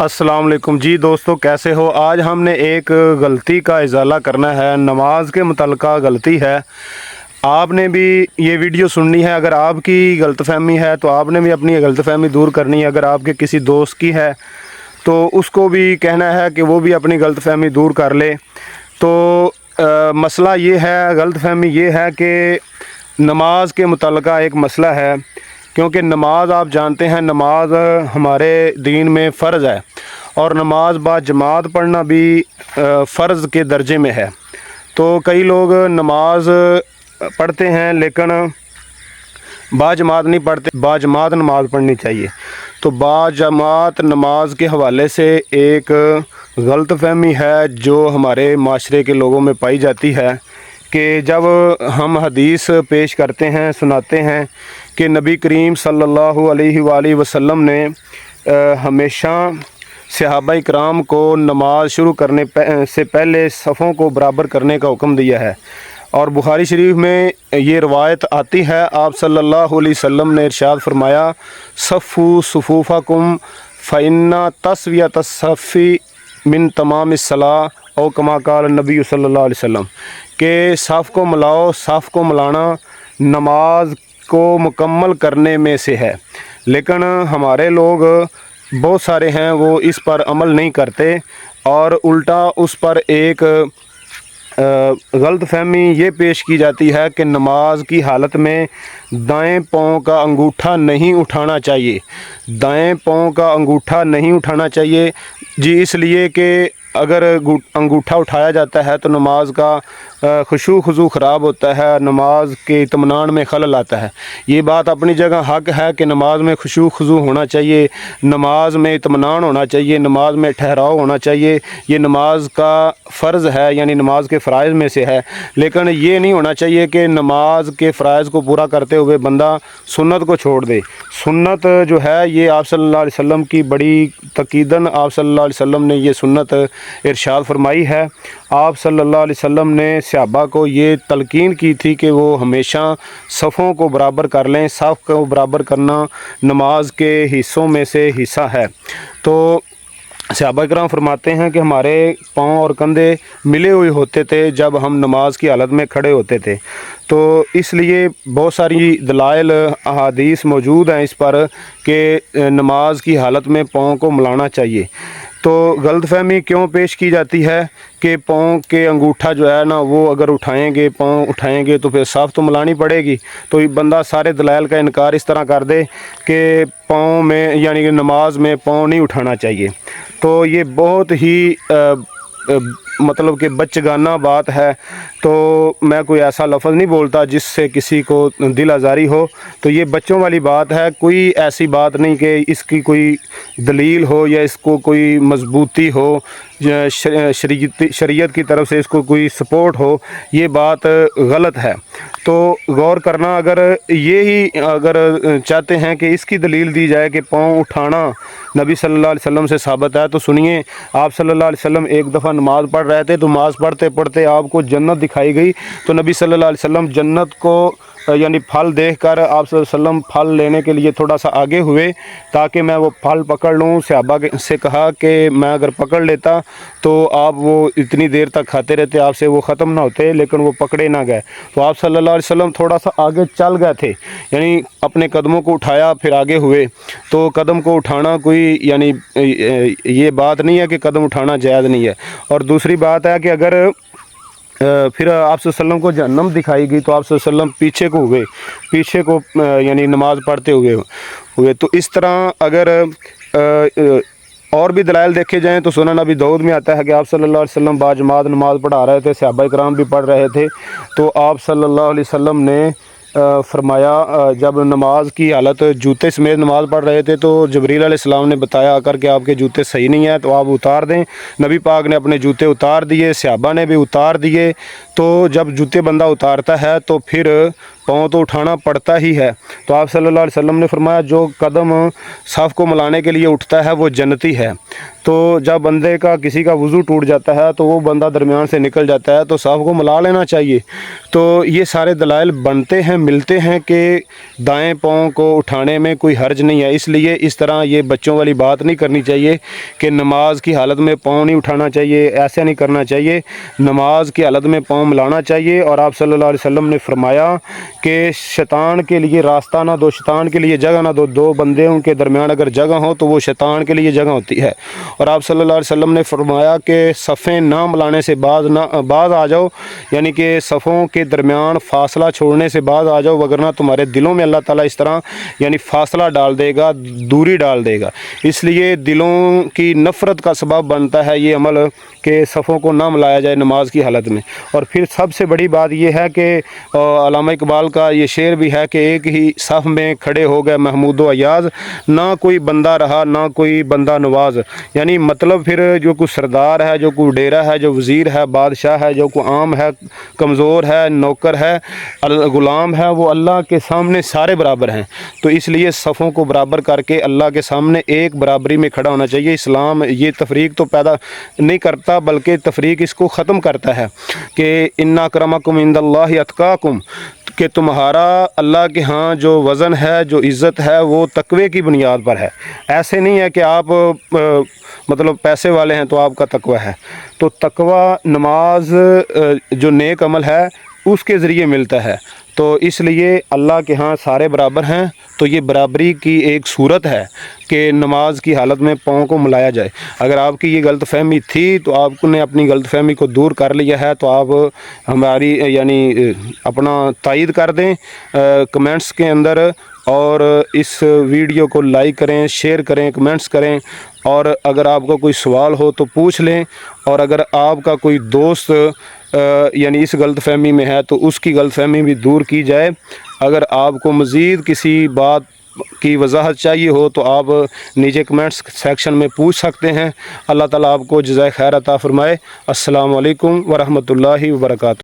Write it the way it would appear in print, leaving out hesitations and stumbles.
अस्सलाम वालेकुम जी दोस्तों, कैसे हो। आज हमने एक गलती का इजाला करना है, नमाज के मुतल्लिक़ा गलती है। आपने भी ये वीडियो सुननी है। अगर आपकी गलतफहमी है तो आपने भी अपनी गलतफहमी दूर करनी है। अगर आपके किसी दोस्त की है तो उसको भी कहना है कि वो भी अपनी गलतफहमी दूर कर ले। तो मसला ये है, गलतफहमी ये है कि नमाज के मुतल्लिक़ा एक मसला है, क्योंकि नमाज आप जानते हैं, नमाज हमारे दीन में फ़र्ज़ है और नमाज बाजमात पढ़ना भी फ़र्ज़ के दर्जे में है। तो कई लोग नमाज पढ़ते हैं लेकिन बाजमात नहीं पढ़ते। बाजमात नमाज पढ़नी चाहिए। तो बाजमात नमाज के हवाले से एक गलतफहमी है जो हमारे माशरे के लोगों में पाई जाती है कि जब हम हदीस पेश करते हैं, सुनाते हैं कि नबी करीम सल्लल्लाहु अलैहि वसल्लम ने हमेशा सहाबा इकराम को नमाज शुरू करने से पहले सफ़ों को बराबर करने का हुक्म दिया है। और बुखारी शरीफ में ये रवायत आती है, आप सल्लल्लाहु अलैहि वसल्लम ने इरशाद फरमाया, सफ़ू सुफूफ़कुम फ़इन्ना तस्वियत सफ़ी मिन तमाम सलाह औ कमा क़ाल नबी सल्लल्लाहु अलैहि वसल्लम, के सफ़ को मिलाओ, सफ़ को मिलाना नमाज को मुकम्मल करने में से है। लेकिन हमारे लोग बहुत सारे हैं वो इस पर अमल नहीं करते और उल्टा उस पर एक गलतफहमी ये पेश की जाती है कि नमाज की हालत में दाएं पाँव का अंगूठा नहीं उठाना चाहिए। दाएं पाँव का अंगूठा नहीं उठाना चाहिए जी, इसलिए कि अगर अंगूठा उठाया जाता है तो नमाज का खुशू खुजू ख़राब होता है, नमाज के इत्मीनान में खलल आता है। ये बात अपनी जगह हक़ है कि नमाज में खुशू खुजू होना चाहिए, नमाज में इत्मीनान होना चाहिए, नमाज में ठहराव होना चाहिए। ये नमाज का फ़र्ज़ है, यानी नमाज के फ़राइज़ में से है। लेकिन ये नहीं होना चाहिए कि नमाज के फ़राइज़ को पूरा करते हुए बंदा सुन्नत को छोड़ दे। सुन्नत जो है ये आप सल्लल्लाहु अलैहि वसल्लम की बड़ी तकीदन आप सल्लल्लाहु अलैहि वसल्लम ने ये सुन्नत इरशाद फरमाई है। आप सल्लल्लाहु अलैहि वसल्लम ने सहाबा को ये तलकीन की थी कि वो हमेशा सफ़ों को बराबर कर लें। सफ़ को बराबर करना नमाज के हिस्सों में से हिस्सा है। तो सहाबा किराम फरमाते हैं कि हमारे पाँव और कंधे मिले हुए होते थे जब हम नमाज की हालत में खड़े होते थे। तो इसलिए बहुत सारी दलाइल अहादीस मौजूद हैं इस पर कि नमाज की हालत में पाँव को मिलाना चाहिए। तो गलतफहमी क्यों पेश की जाती है कि पाँव के अंगूठा जो है ना वो अगर उठाएंगे, पाँव उठाएंगे तो फिर साफ़ तो मिलानी पड़ेगी। तो ये बंदा सारे दलाइल का इनकार इस तरह कर दे कि पाँव में यानी कि नमाज में पाँव नहीं उठाना चाहिए। तो ये बहुत ही मतलब कि बच्चगाना बात है। तो मैं कोई ऐसा लफ्ज़ नहीं बोलता जिससे किसी को दिल आज़ारी हो। तो ये बच्चों वाली बात है, कोई ऐसी बात नहीं कि इसकी कोई दलील हो या इसको कोई मजबूती हो, शरीयत की तरफ से इसको कोई सपोर्ट हो। ये बात गलत है। तो गौर करना, अगर ये ही अगर चाहते हैं कि इसकी दलील दी जाए कि पाँव उठाना नबी सल्लल्लाहु अलैहि वसल्लम से साबित है, तो सुनिए, आप सल्लल्लाहु अलैहि वसल्लम एक दफ़ा नमाज़ पढ़ रहे थे। तो नमाज़ पढ़ते पढ़ते आपको जन्नत दिखाई गई। तो नबी सल्लल्लाहु अलैहि वसल्लम जन्नत को यानी फल देखकर आप सल्लल्लाहु अलैहि वसल्लम फल लेने के लिए थोड़ा सा आगे हुए ताकि मैं वो फल पकड़ लूँ। सहाबा से कहा कि मैं अगर पकड़ लेता तो आप वो इतनी देर तक खाते रहते, आपसे वो ख़त्म ना होते, लेकिन वो पकड़े ना गए। तो आप सल्लल्लाहु अलैहि वसल्लम थोड़ा सा आगे चल गए थे, यानी अपने कदमों को उठाया फिर आगे हुए। तो कदम को उठाना कोई यानी ये बात नहीं है कि कदम उठाना जायज़ नहीं है। और दूसरी बात है कि अगर फिर आप सल्लम को जहन्नम दिखाई गई तो आप सल्लम पीछे को हुए, पीछे को यानी नमाज़ पढ़ते हुए। तो इस तरह अगर और भी दलाइल देखे जाएँ तो सुनन अबी दाऊद में आता है कि आप सल्लल्लाहु अलैहि वसल्लम बाजमात नमाज़ पढ़ा रहे थे, सहाबा इकराम भी पढ़ रहे थे। तो आप सल्लल्लाहु अलैहि वसल्लम ने फरमाया, जब नमाज की हालत जूते समेत नमाज़ पढ़ रहे थे तो जबरील अलैहिस्सलाम ने बताया आकर कि आपके जूते सही नहीं है तो आप उतार दें। नबी पाक ने अपने जूते उतार दिए, सहाबा ने भी उतार दिए। तो जब जूते बंदा उतारता है तो फिर पाँव तो उठाना पड़ता ही है। तो आप सल्लल्लाहु अलैहि वसल्लम ने फरमाया जो कदम सफ़ को मिलाने के लिए उठता है वो जन्नती है। तो जब बंदे का किसी का वज़ू टूट जाता है तो वो बंदा दरमियान से निकल जाता है, तो सफ़ को मिला लेना चाहिए। तो ये सारे दलाइल बनते हैं, मिलते हैं कि दाएं पाँव को उठाने में कोई हर्ज नहीं है। इसलिए इस तरह ये बच्चों वाली बात नहीं करनी चाहिए कि नमाज की हालत में पाँव नहीं उठाना चाहिए, ऐसा नहीं करना चाहिए। नमाज की हालत में पाँव मिलाना चाहिए। और आप सल्लल्लाहु अलैहि वसल्लम ने फरमाया कि शैतान के लिए रास्ता ना दो, शैतान के लिए जगह ना दो। दो बंदे उनके दरमियान अगर जगह हो तो वो शैतान के लिए जगह होती है। और आप सल्लल्लाहु अलैहि वसल्लम ने फरमाया कि सफ़ें ना मिलाने से बाज आ जाओ, यानी कि सफ़ों के दरमियान फ़ासला छोड़ने से बाज आ जाओ, वगरना तुम्हारे दिलों में अल्लाह ताला इस तरह यानी फ़ासला डाल देगा, दूरी डाल देगा। इसलिए दिलों की नफ़रत का सबब बनता है ये अमल कि सफ़ों को ना मिलाया जाए नमाज की हालत में। और फिर सबसे बड़ी बात यह है कि अल्लामा इकबाल का ये शेर भी है कि एक ही सफ़ में खड़े हो गए महमूद व अयाज़, ना कोई बंदा रहा ना कोई बंदा नवाज। यानी मतलब फिर जो कोई सरदार है, जो कोई डेरा है, जो वज़ीर है, बादशाह है, जो कोई आम है, कमज़ोर है, नौकर है, ग़ुलाम है, वो अल्लाह के सामने सारे बराबर हैं। तो इसलिए सफ़ों को बराबर करके अल्लाह के सामने एक बराबरी में खड़ा होना चाहिए। इस्लाम ये तफरीक तो पैदा नहीं करता बल्कि तफरीक इसको ख़त्म करता है कि इन्ना अक्रमकुम इंदल्लाहि अतकाकुम, कि तुम्हारा अल्लाह के यहाँ जो वज़न है, जो इज़्ज़त है, वो तकवे की बुनियाद पर है। ऐसे नहीं है कि आप मतलब पैसे वाले हैं तो आपका तकवा है। तो तकवा नमाज जो नेक अमल है उसके ज़रिए मिलता है। तो इसलिए अल्लाह के यहाँ सारे बराबर हैं। तो ये बराबरी की एक सूरत है कि नमाज की हालत में पाँव को मिलाया जाए। अगर आपकी ये गलत फहमी थी तो आपने अपनी गलत फहमी को दूर कर लिया है, तो आप हमारी यानी अपना तायद कर दें कमेंट्स के अंदर, और इस वीडियो को लाइक करें, शेयर करें, कमेंट्स करें। और अगर आपको कोई सवाल हो तो पूछ लें। और अगर आपका कोई दोस्त यानी इस गलत फहमी में है तो उसकी गलत फहमी भी दूर की जाए। अगर आपको मज़ीद किसी बात की वजाहत चाहिए हो तो आप नीचे कमेंट्स सेक्शन में पूछ सकते हैं। अल्लाह ताला आपको जज़ाए खैर अता फ़रमाए। अस्सलामु अलैकुम व रहमतुल्लाहि व बरकातहू।